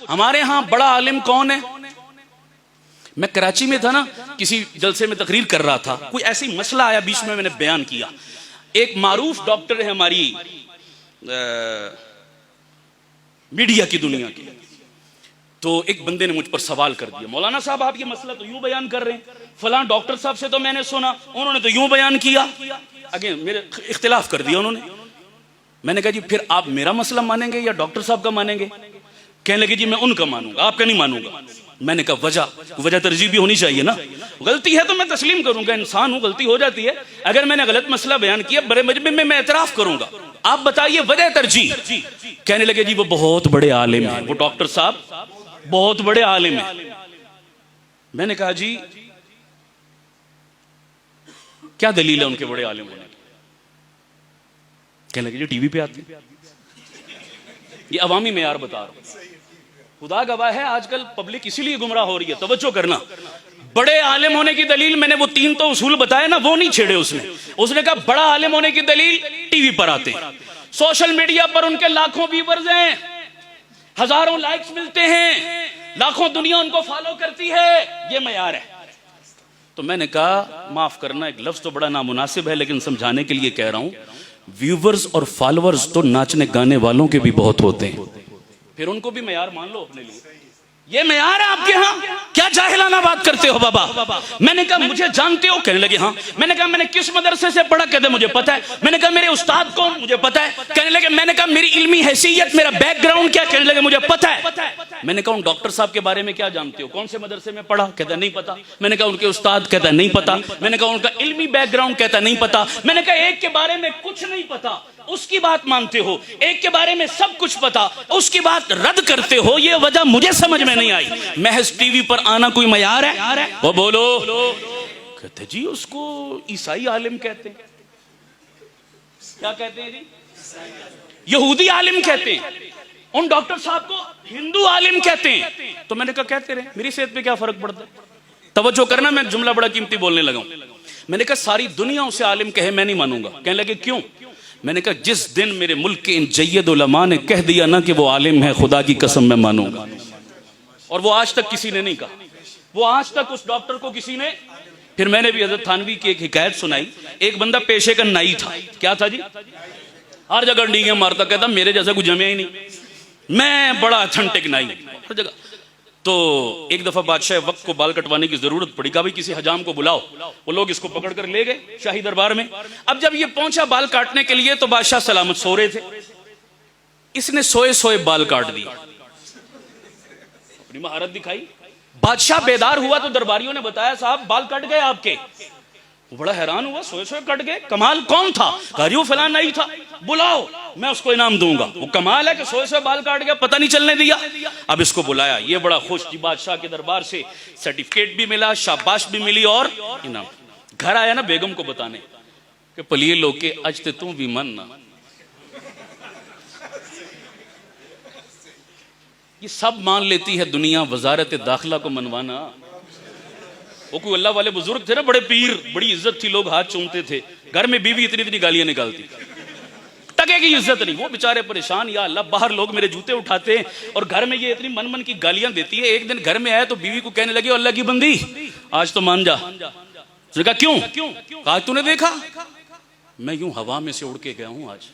हमारे यहाँ बड़ा आलिम कौन है? मैं कराची में था ना, किसी जलसे में तकरीर कर रहा था, कोई ऐसी मसला आया, बीच में मैंने बयान किया। एक मारूफ डॉक्टर है हमारी मीडिया की दुनिया की, तो एक बंदे ने मुझ पर सवाल कर दिया, मौलाना साहब आप ये मसला तो यूं बयान कर रहे हैं, फलां डॉक्टर साहब से तो मैंने सुना, उन्होंने तो यूं बयान किया, आगे मेरे इख्तिलाफ कर दिया उन्होंने। मैंने कहा जी फिर आप मेरा मसला मानेंगे या डॉक्टर साहब का मानेंगे? कहने लगे जी मैं उनका मानूंगा, आपका नहीं मानूंगा। मैंने कहा वजह तरजीह भी होनी चाहिए ना, गलती है तो मैं तस्लीम करूंगा, इंसान हूं, गलती हो जाती है। अगर मैंने गलत मसला बयान किया बड़े मजमे में मैं एतराफ करूंगा, आप बताइए वजह तरजीह। कहने लगे जी वो बहुत बड़े आलिम हैं, वो डॉक्टर साहब बहुत बड़े आलिम हैं। मैंने कहा जी क्या दलील है उनके बड़े आलिम होने की? कहने लगे जी टीवी पे आते हैं, ये अवामी मेयार बता रहा हूं, खुदा गवाह है आजकल पब्लिक इसीलिए गुमराह हो रही है। तवज्जो करना, बड़े आलिम होने की दलील मैंने वो 3 तो उसूल बताए ना, वो नहीं छेड़े उसने कहा बड़ा आलिम होने की दलील टीवी पर आते हैं, सोशल मीडिया पर उनके लाखों व्यूअर्स हैं, हजारों लाइक्स मिलते हैं, लाखों दुनिया उनको फॉलो करती है, ये मयार है। तो मैंने कहा माफ करना, एक लफ्ज तो बड़ा नामुनासिब है लेकिन समझाने के लिए कह रहा हूं, व्यूअर्स और फॉलोअर्स तो नाचने गाने वालों के भी बहुत होते हैं, फिर उनको भी मयार मान लो अपने लिए। ये मयार है आपके यहाँ? क्या जाहिलाना बात करते हो बाबा? मैंने कहा मुझे जानते हो? कहने लगे हाँ। मैंने कहा मैंने किस मदरसे से पढ़ा? कहते मुझे पता है। मैंने कहा मेरे उस्ताद कौन? मुझे पता है। कहने लगे, मैंने कहा मेरी इल्मी हैसियत, मेरा बैकग्राउंड क्या? कहने लगे मुझे पता है। मैंने कहा उन डॉक्टर साहब के बारे में क्या जानते हो? कौन से मदरसे में पढ़ा? कहता नहीं पता। मैंने कहा उनके उस्ताद? कहता नहीं पता। मैंने कहा उनका इल्मी बैकग्राउंड? कहता नहीं पता। मैंने कहा एक के बारे में कुछ नहीं पता, उसकी बात मानते हो, एक के बारे में सब कुछ पता, उसकी बात रद्द करते हो, ये वजह मुझे समझ में नहीं आई। महज टीवी पर आना कोई मयार है? वो बोलो। कहते जी उसको ईसाई आलिम कहते हैं। क्या कहते हैं जी? यहूदी आलिम कहते हैं। उन डॉक्टर साहब को हिंदू आलिम कहते हैं। तो मैंने कहा कहते रहे, मेरी सेहत पे क्या फर्क पड़ता है? तवज्जो करना, मैं जुमला बड़ा कीमती बोलने लगा हूं। मैंने कहा सारी दुनिया उसे आलिम कहे मैं नहीं मानूंगा। कहने लगे क्यों? मैंने कहा जिस दिन मेरे मुल्क के इन जय्यद उलमा ने कह दिया ना कि वो आलिम है, खुदा की कसम मैं मानूंगा। और वो आज तक किसी ने नहीं कहा, वो आज तक उस डॉक्टर को किसी ने। फिर मैंने भी हजरत थानवी की एक हिकायत सुनाई। एक बंदा पेशे का नाई था। क्या था जी? हर जगह डींगे मारता, कहता मेरे जैसा कुछ जमे ही नहीं, मैं बड़ा अथेंटिक नाई हर जगह। तो एक दफा बादशाह वक्त को बाल कटवाने की जरूरत पड़ी, कहा भाई किसी हजाम को बुलाओ। वो लोग इसको पकड़ कर ले गए शाही दरबार में। अब जब ये पहुंचा बाल काटने के लिए तो बादशाह सलामत सो रहे थे। इसने सोए सोए बाल काट दिए, अपनी महारत दिखाई। बादशाह बेदार हुआ तो दरबारियों ने बताया साहब बाल कट गए आपके। वो बड़ा हैरान हुआ, सोए सोए कट गए, कमाल कौन था? कहा वो फलां नहीं था, बुलाओ मैं उसको इनाम दूंगा। वो कमाल है कि सोए सोए बाल काट गया, पता नहीं चलने दिया। अब इसको बुलाया, ये बड़ा खुश थी, बादशाह के दरबार से सर्टिफिकेट भी मिला, शाबाश भी मिली और इनाम। घर आया ना बेगम को बताने कि पलिए लोके आज ते तू भी मन ना। ये सब मान लेती है दुनिया, वजारत दाखिला को मनवाना। वो कोई अल्लाह वाले बुजुर्ग थे ना, बड़े पीर, बड़ी इज्जत थी, लोग हाथ चूमते थे। घर में बीवी इतनी इतनी गालियां निकालती, टके की इज्जत नहीं। वो बेचारे परेशान, या अल्लाह बाहर लोग मेरे जूते उठाते हैं और घर में ये इतनी मन मन की गालियां देती है। एक दिन घर में आया तो बीवी को कहने लगी अल्लाह की बंदी आज तो मान जा। उसने कहा क्यों? कहा तूने देखा मैं यूं हवा में से उड़ के गया हूं, आज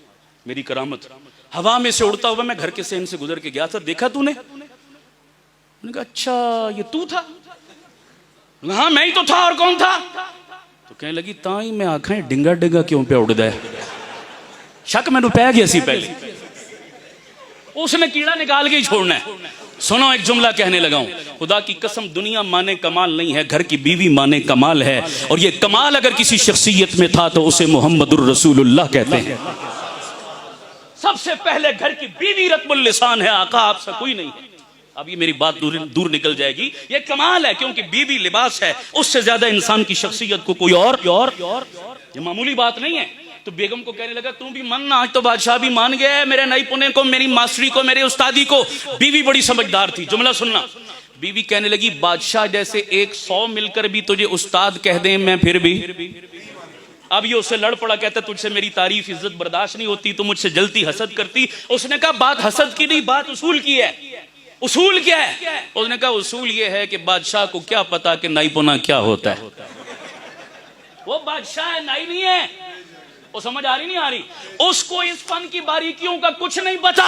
मेरी करामत, हवा में से उड़ता हुआ मैं घर के सहन से गुजर के गया था, देखा तूने? मैंने कहा अच्छा ये तू था? हाँ मैं ही तो था, और कौन था? तो कहने लगी ताई मैं आंखें डिंगा डिंगा क्यों पे उड़ दे, शक मैंने पै गया सी पहले, उसने कीड़ा निकाल के ही छोड़ना है। सुनो एक जुमला कहने लगा हूं, खुदा की कसम दुनिया माने कमाल नहीं है, घर की बीवी माने कमाल है। और ये कमाल अगर किसी शख्सियत में था तो उसे मोहम्मदुर रसूलुल्लाह कहते हैं। सबसे पहले घर की बीवी रत्बुल लिसान है, आका आपसे कोई नहीं है। अब ये मेरी बात दूर निकल जाएगी, ये कमाल है क्योंकि बीवी लिबास है, उससे ज्यादा इंसान की शख्सियत को कोई और ये मामूली बात नहीं है। तो बेगम को कहने लगा तू भी मान, आज तो बादशाह भी मान गया है, मेरे नई पुणे को, मेरी मास्टरी को, मेरे उस्तादी को। बीवी बड़ी समझदार थी, जुमला सुनना। बीवी कहने लगी बादशाह जैसे 100 मिलकर भी तुझे उस्ताद कह दें मैं फिर भी। अब ये उससे लड़ पड़ा, कहता तुझसे मेरी तारीफ इज्जत बर्दाश्त नहीं होती, तू मुझसे जलती हसद करती। उसने कहा बात हसद की नहीं, बात उसूल की है। उसूल क्या है? उसने कहा उसूल ये है कि बादशाह को क्या पता कि नाईपुना क्या होता है। वो बादशाह है, नाई नहीं है। वो समझ आ रही नहीं आ रही? उसको इस फन की बारीकियों का कुछ नहीं पता।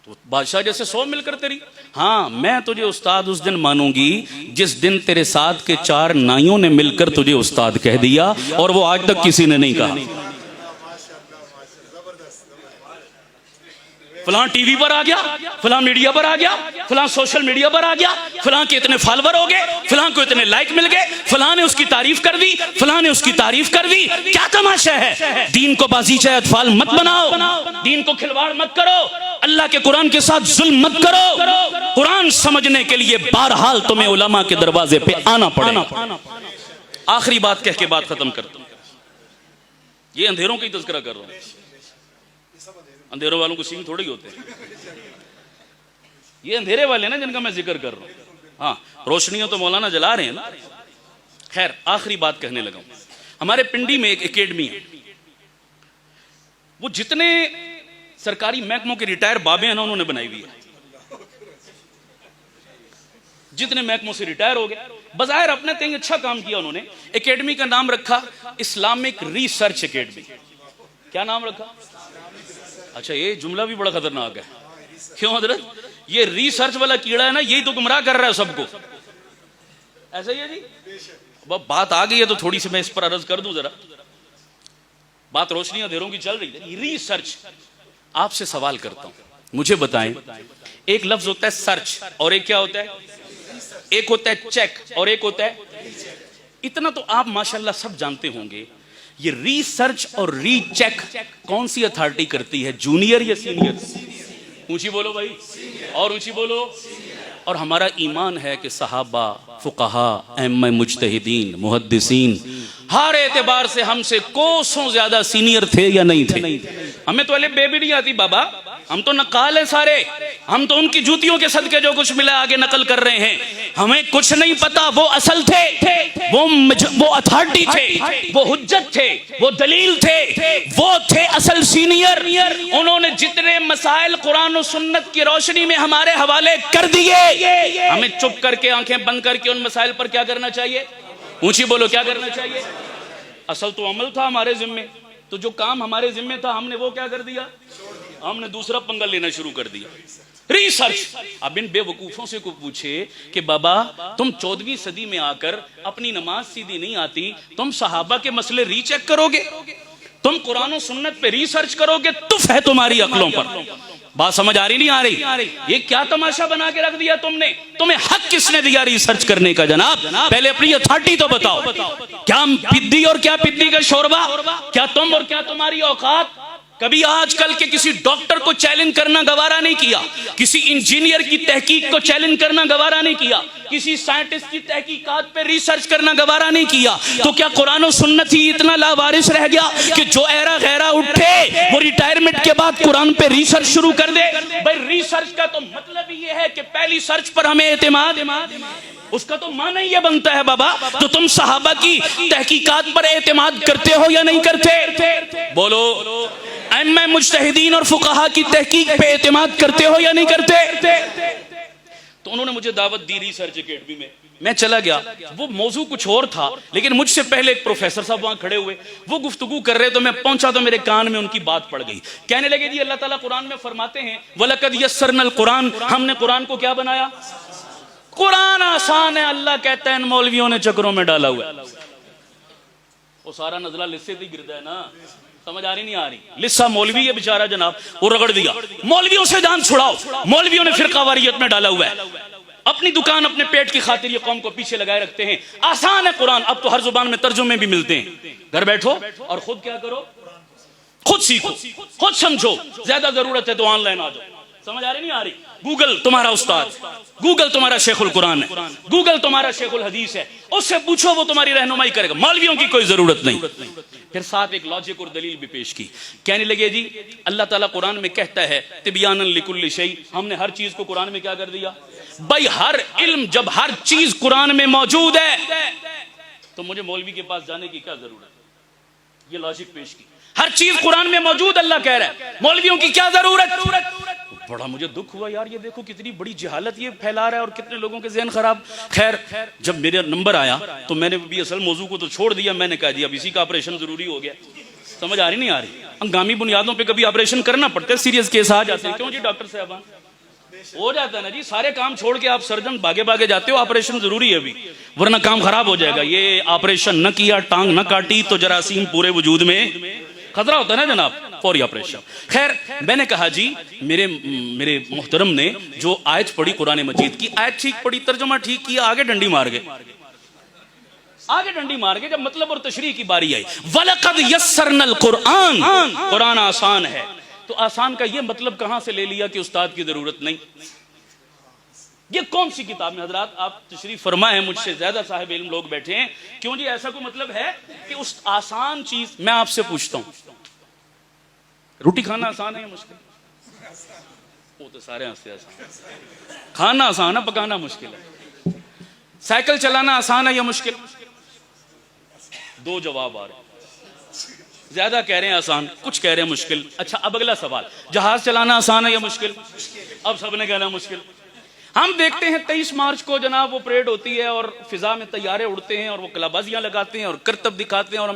तो बादशाह जैसे 100 मिलकर तेरी। हाँ, मैं तुझे उस्ताद उस दिन मानूंगी जिस दिन तेरे साथ के 4 नाइयों ने मिलकर तुझे उस्ताद कह दिया, और वो आज तक किसी ने नहीं कहा। फलां टीवी पर आ गया, फलां मीडिया पर आ गया, फलां सोशल मीडिया पर आ गया, फलां के इतने फॉलोवर हो गए, फलां को इतने लाइक मिल गए, फलां ने उसकी तारीफ कर दी, फलां ने उसकी तारीफ कर दी। क्या तमाशा है? दीन को बाजीचा अतफाल मत बनाओ, दीन को खिलवाड़ मत करो, अल्लाह के कुरान के साथ जुल्म मत करो। कुरान समझने के लिए बहरहाल तुम्हें उलमा के दरवाजे पे आना पड़ेगा। आखिरी बात कह के बात खत्म करता हूं। ये अंधेरों की तज़किरा कर रहा हूं। अंधेरों वालों को सींग थोड़ी होते हैं। ये अंधेरे वाले ना जिनका मैं जिक्र कर रहा हूं। हाँ, रोशनियां तो मौलाना जला रहे हैं ना। खैर, आखिरी बात कहने लगा हूं। हमारे पिंडी में एक एकेडमी है। वो जितने सरकारी महकमों के रिटायर बाबे हैं ना, उन्होंने बनाई हुई है। जितने महकमों से रिटायर हो गए, बज़ाहिर अपने कहीं अच्छा काम किया उन्होंने। एकेडमी का नाम रखा इस्लामिक रिसर्च एकेडमी। क्या नाम रखा? अच्छा, ये जुमला भी बड़ा खतरनाक है। क्यों हजरत? ये रिसर्च वाला कीड़ा है ना, यही तो गुमराह कर रहा है सबको। ऐसा ही है जी। अब बात आ गई है तो थोड़ी सी मैं इस पर अर्ज कर दूं जरा। बात रोशनी अंधेरों की चल रही है। रिसर्च, आपसे सवाल करता हूं, मुझे बताएं, एक लफ्ज होता है सर्च और एक क्या होता है? एक होता है चेक और एक होता है। इतना तो आप माशाल्लाह सब जानते होंगे। ये रिसर्च और रीचेक कौन सी अथॉरिटी करती है, जूनियर या सीनियर? ऊंची बोलो भाई, और ऊंची बोलो। और हमारा ईमान है कि सहाबा, फुकहा, अइम्मा मुज्तहिदीन, मुहद्दिसीन हर एतबार से हमसे कोसों ज्यादा सीनियर थे या नहीं थे? हमें तो अले बेबी नहीं आती बाबा, हम तो नकाल है सारे। हम तो उनकी जूतियों के सदके जो कुछ मिला आगे नकल कर रहे हैं। हमें कुछ नहीं पता। वो असल थे, वो अथॉरिटी थे, वो हुज्जत थे, वो दलील थे, वो थे असल सीनियर। उन्होंने जितने मसाइल कुरान और सुन्नत की रोशनी में हमारे हवाले कर दिए, हमें चुप करके आंखें बंद करके उन मसाइल पर क्या करना चाहिए? ऊंची बोलो, क्या करना चाहिए? असल तो अमल था हमारे जिम्मे, तो जो काम हमारे जिम्मे था हमने वो क्या कर दिया? हमने दूसरा पंगा लेना शुरू कर दिया। रिसर्च। अब इन बेवकूफों से को पूछे कि बाबा तुम 14वीं सदी में आकर अपनी नमाज सीधी नहीं आती, तुम सहाबा के मसले रीचेक करोगे, तुम कुरान और सुन्नत पे रिसर्च करोगे, तुफ है तुम्हारी अक्लों पर। बात समझ आ रही नहीं आ रही? ये क्या तमाशा बना के रख दिया तुमने? तुम्हें हक किसने दिया रिसर्च करने का? जनाब, पहले अपनी अथॉरिटी तो बताओ। क्या पिद्दी और क्या पिद्दी का शोरबा? क्या तुम और क्या तुम्हारी औकात? कभी आजकल के किसी डॉक्टर को चैलेंज करना गवारा नहीं किया, किसी इंजीनियर की तहकीक को चैलेंज करना गवारा नहीं किया, किसी साइंटिस्ट की तहकीकात पे रिसर्च करना गवारा नहीं किया। तो क्या कुरान और सुन्नत ही इतना लावारिस रह गया कि जो एरा गैरा उठे वो रिटायरमेंट के बाद कुरान पे रिसर्च शुरू कर दे? भाई रिसर्च का तो मतलब ही ये है कि पहली सर्च पर हमें एतमाद, उसका तो माना ही ये बनता है बाबा। तो तुम सहाबा की तहकीकात पर एतमाद करते हो या नहीं करते? बोलो। अइम्मा मुज्तहिदीन और फुकहा की तहकीक पे एतमाद करते हो या नहीं करते? तो उन्होंने मुझे दावत दी रिसर्च एकेडमी में। मैं चला गया, वो मौजू कुछ और था, लेकिन मुझसे पहले एक प्रोफेसर साहब वहां खड़े हुए, वो गुफ्तगू कर रहे, तो मैं पहुंचा तो मेरे कान में उनकी बात पड़ गई। कहने लगे जी अल्लाह ताला कुरान में फरमाते हैं वलकद यस्सरनल कुरान, हमने कुरान को क्या बनाया? कुरान आसान है। अल्लाह कहता है इन मौलवियों ने चक्रों में डाला हुआ है। वो सारा नजला लिस्से से गिरता है ना। समझ आ रही नहीं आ रही? लिस्सा मौलवी है बेचारा जनाब, वो रगड़ दिया। मौलवियों से जान छुड़ाओ। मौलवियों ने फिरकावारियत में डाला हुआ है। अपनी दुकान अपने पेट की खातिर ये कौम को पीछे लगाए रखते हैं। आसान है कुरान, अब तो हर जुबान में तर्जुमे भी मिलते हैं। घर बैठो और खुद क्या करो? खुद सीखो, खुद समझो। ज्यादा जरूरत है तो ऑनलाइन आ जाओ। समझ आ रही नहीं आ रही? गूगल तुम्हारा उस्ताद, गूगल तुम्हारा शेखुल कुरान है, गूगल तुम्हारा शेखुल हदीस है। उससे पूछो, वो तुम्हारी रहनुमाई करेगा। मौलवियों की कोई जरूरत नहीं। फिर साथ एक लॉजिक और दलील भी पेश की। कहने लगे जी अल्लाह ताला कुरान में कहता है तिबयानन लिकुल्लि शै, हमने हर चीज को कुरान में क्या कर दिया? भाई हर इल्म जब हर चीज कुरान में मौजूद है तो मुझे मौलवी के पास जाने की क्या जरूरत है? ये लॉजिक पेश की। हर चीज कुरान में मौजूद, अल्लाह कह रहा है, मौलवियों की क्या जरूरत? बड़ा मुझे दुख हुआ यार, ये देखो कितनी बड़ी जहालत ये फैला रहा है और कितने लोगों के ज़हन खराब। खैर जब मेरा नंबर आया तो मैंने भी असल मौजू को तो छोड़ दिया, मैंने कहा जी अब इसी का ऑपरेशन जरूरी हो गया। समझ आ रही नहीं आ रही? हंगामी बुनियादों पे कभी ऑपरेशन करना पड़ता है, सीरियस केस आ जाते हैं। क्यों जी डॉक्टर साहब? हो जाता है ना जी, सारे काम छोड़ के आप सर्जन भागे भागे जाते हो, ऑपरेशन जरूरी है अभी, वरना काम खराब हो जाएगा। ये ऑपरेशन न किया, टांग न काटी तो जरासीम पूरे वजूद में खतरा होता है ना जनाब, फौरी ऑपरेशन। खैर मैंने कहा जी मेरे मोहतरम ने जो आयत पढ़ी कुरान मजीद की, आयत ठीक पढ़ी, तर्जुमा ठीक किया, आगे डंडी मार गए। आगे डंडी मार के जब मतलब और तशरीह की बारी आई, वलक़द यस्सरनल कुरान, कुरान आसान है, तो आसान का ये मतलब कहां से ले लिया कि उस्ताद की जरूरत नहीं? ये कौन सी किताब में? हजरात आप तशरीफ फरमा है, मुझसे ज्यादा साहिब इल्म लोग बैठे हैं, क्यों जी ऐसा कोई मतलब है कि उस आसान चीज? मैं आपसे पूछता हूं, रोटी खाना आसान है या मुश्किल? वो तो सारे हंसते आसान। खाना आसान है, पकाना मुश्किल है। साइकिल चलाना आसान है या मुश्किल? दो जवाब आ रहे, ज्यादा कह रहे हैं आसान, कुछ कह रहे हैं मुश्किल। अच्छा अब अगला सवाल, जहाज चलाना आसान है या मुश्किल? अब सबने कहना मुश्किल। हम देखते हैं 23 मार्च को जनाब वो परेड होती है और फिजा में तैयारे उड़ते हैं और वो कलाबाजियां लगाते हैं और करतब दिखाते हैं और हम